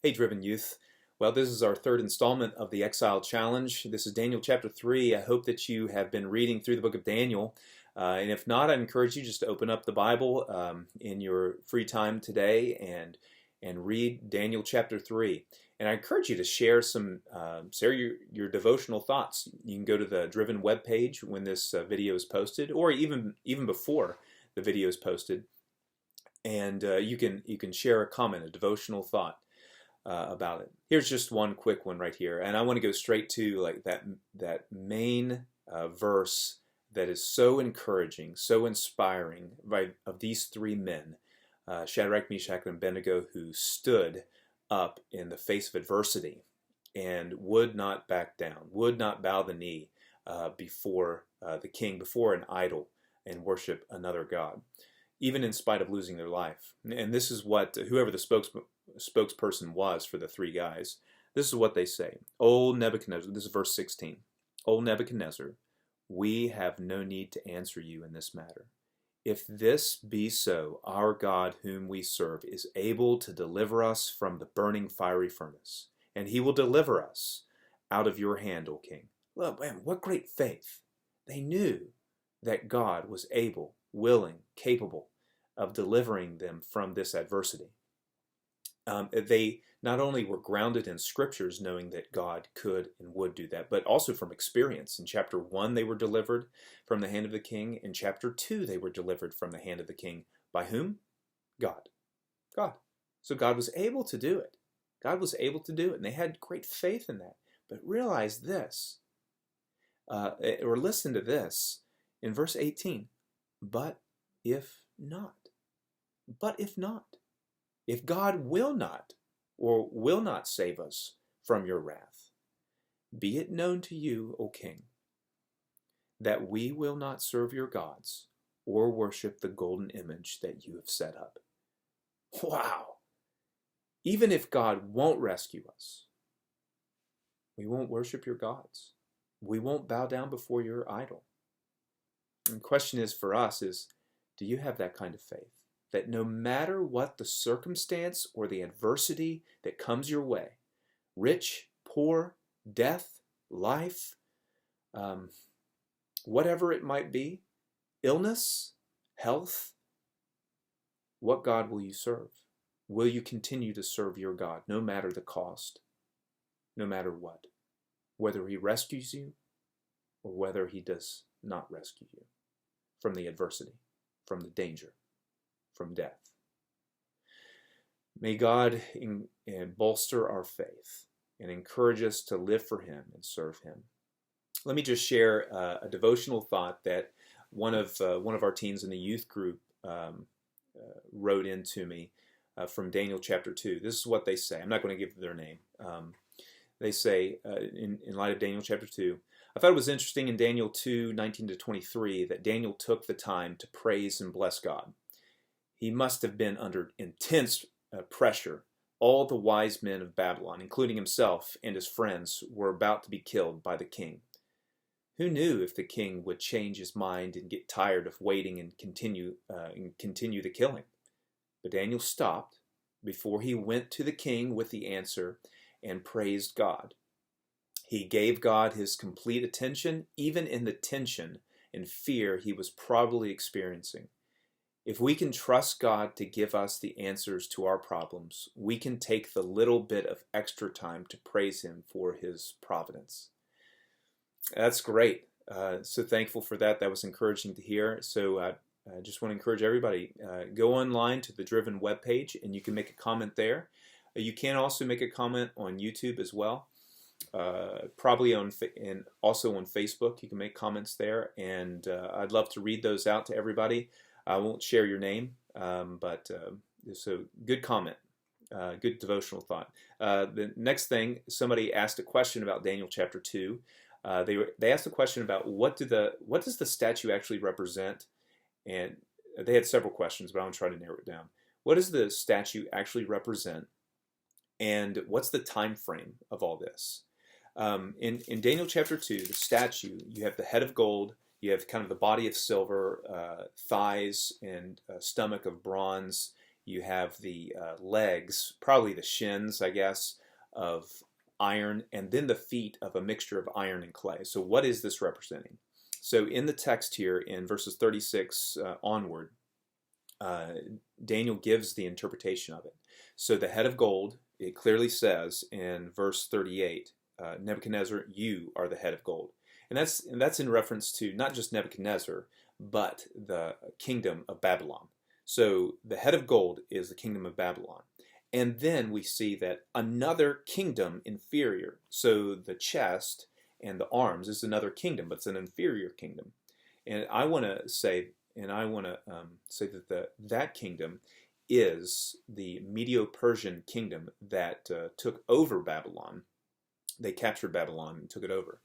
Hey, Driven Youth. Well, this is our third installment of the Exile Challenge. This is Daniel chapter 3. I hope that you have been reading through the book of Daniel. And if not, I encourage you just to open up the Bible in your free time today and read Daniel chapter 3. And I encourage you to share your devotional thoughts. You can go to the Driven webpage when this video is posted, or even before the video is posted, and you can share a comment, a devotional thought about it. Here's just one quick one right here, and I want to go straight to like that main verse that is so encouraging, so inspiring, right, of these three men, Shadrach, Meshach, and Abednego, who stood up in the face of adversity and would not back down, would not bow the knee before the king, before an idol, and worship another god, even in spite of losing their life. And this is what whoever the spokesperson was for the three guys, this is what they say. O Nebuchadnezzar, this is verse 16. O Nebuchadnezzar, we have no need to answer you in this matter. If this be so, our God whom we serve is able to deliver us from the burning fiery furnace, and he will deliver us out of your hand, O king. Look, man, what great faith. They knew that God was able, willing, capable of delivering them from this adversity. They not only were grounded in scriptures, knowing that God could and would do that, but also from experience. In chapter 1, they were delivered from the hand of the king. In chapter 2, they were delivered from the hand of the king. By whom? God. God. So God was able to do it. God was able to do it, and they had great faith in that. But realize this, or listen to this, in verse 18, but if not. But if not. If God will not, or will not save us from your wrath, be it known to you, O king, that we will not serve your gods or worship the golden image that you have set up. Wow! Even if God won't rescue us, we won't worship your gods. We won't bow down before your idol. And the question is for us is, do you have that kind of faith? That no matter what the circumstance or the adversity that comes your way, rich, poor, death, life, whatever it might be, illness, health, what God will you serve? Will you continue to serve your God no matter the cost, no matter what? Whether he rescues you or whether he does not rescue you from the adversity, from the danger, from death. May God bolster our faith and encourage us to live for him and serve him. Let me just share a devotional thought that one of our teens in the youth group wrote into me from Daniel chapter 2. This is what they say. I'm not going to give their name. They say, in light of Daniel chapter 2, I thought it was interesting in Daniel 2:19-23 that Daniel took the time to praise and bless God. He must have been under intense pressure. All the wise men of Babylon, including himself and his friends, were about to be killed by the king. Who knew if the king would change his mind and get tired of waiting and continue the killing? But Daniel stopped before he went to the king with the answer and praised God. He gave God his complete attention, even in the tension and fear he was probably experiencing. If we can trust God to give us the answers to our problems, we can take the little bit of extra time to praise him for his providence. That's great. So thankful for that. That was encouraging to hear. So I just want to encourage everybody, go online to the Driven webpage and you can make a comment there. You can also make a comment on YouTube as well. Probably and also on Facebook. You can make comments there, and I'd love to read those out to everybody. I won't share your name, but so good comment, good devotional thought. The next thing, somebody asked a question about Daniel chapter 2. They asked a question about what does the statue actually represent? And they had several questions, but I'm going to try to narrow it down. What does the statue actually represent? And what's the time frame of all this? In Daniel chapter 2, the statue, you have the head of gold, you have kind of the body of silver, thighs and stomach of bronze, You have the legs, probably the shins, I guess, of iron, and then the feet of a mixture of iron and clay. So what is this representing? So in the text here, in verses 36 onward, Daniel gives the interpretation of it. So the head of gold, it clearly says in verse 38, Nebuchadnezzar, you are the head of gold. And that's in reference to not just Nebuchadnezzar, but the kingdom of Babylon. So the head of gold is the kingdom of Babylon. And then we see that another kingdom inferior, so the chest and the arms is another kingdom, but it's an inferior kingdom. And I want to say that that kingdom is the Medo-Persian kingdom that took over Babylon. They captured Babylon and took it over.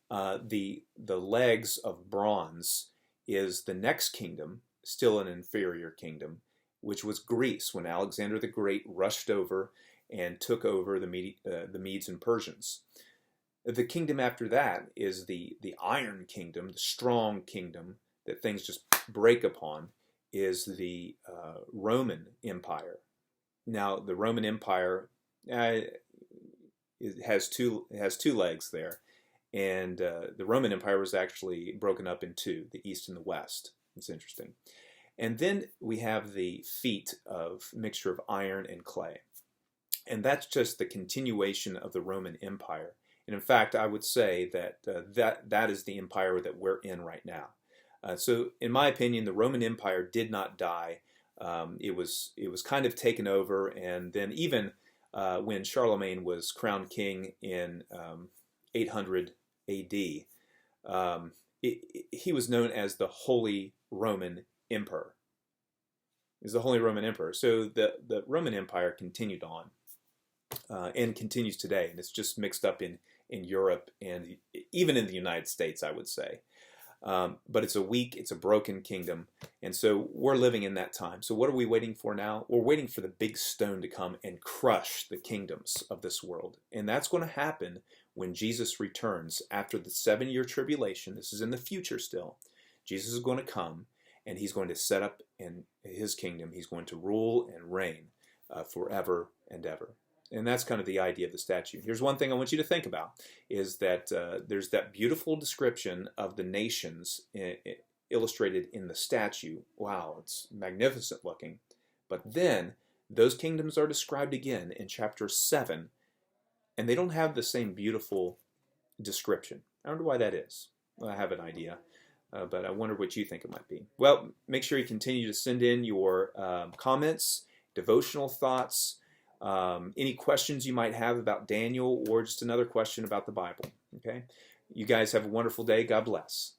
The legs of bronze is the next kingdom, still an inferior kingdom, which was Greece, when Alexander the Great rushed over and took over the Medes and Persians. The kingdom after that is the Iron Kingdom, the strong kingdom that things just break upon, is the Roman Empire. Now, the Roman Empire it has two legs there, and the Roman Empire was actually broken up in two, the East and the West. It's interesting. And then we have the feet of mixture of iron and clay. And that's just the continuation of the Roman Empire. And in fact, I would say that that is the empire that we're in right now. So in my opinion, the Roman Empire did not die. It was kind of taken over. And then even when Charlemagne was crowned king in 800 A.D., he was known as the Holy Roman Emperor. Is the Holy Roman Emperor. So the Roman Empire continued on and continues today, and it's just mixed up in Europe and even in the United States, I would say. But it's a broken kingdom, and so we're living in that time. So what are we waiting for now? We're waiting for the big stone to come and crush the kingdoms of this world, and that's going to happen when Jesus returns after the 7-year tribulation. This is in the future still. Jesus is going to come, and he's going to set up in his kingdom. He's going to rule and reign forever and ever. And that's kind of the idea of the statue. Here's one thing I want you to think about, is that there's that beautiful description of the nations illustrated in the statue. Wow, it's magnificent looking. But then those kingdoms are described again in chapter 7, and they don't have the same beautiful description. I wonder why that is. Well, I have an idea. But I wonder what you think it might be. Well, make sure you continue to send in your comments, devotional thoughts, any questions you might have about Daniel, or just another question about the Bible. Okay? You guys have a wonderful day. God bless.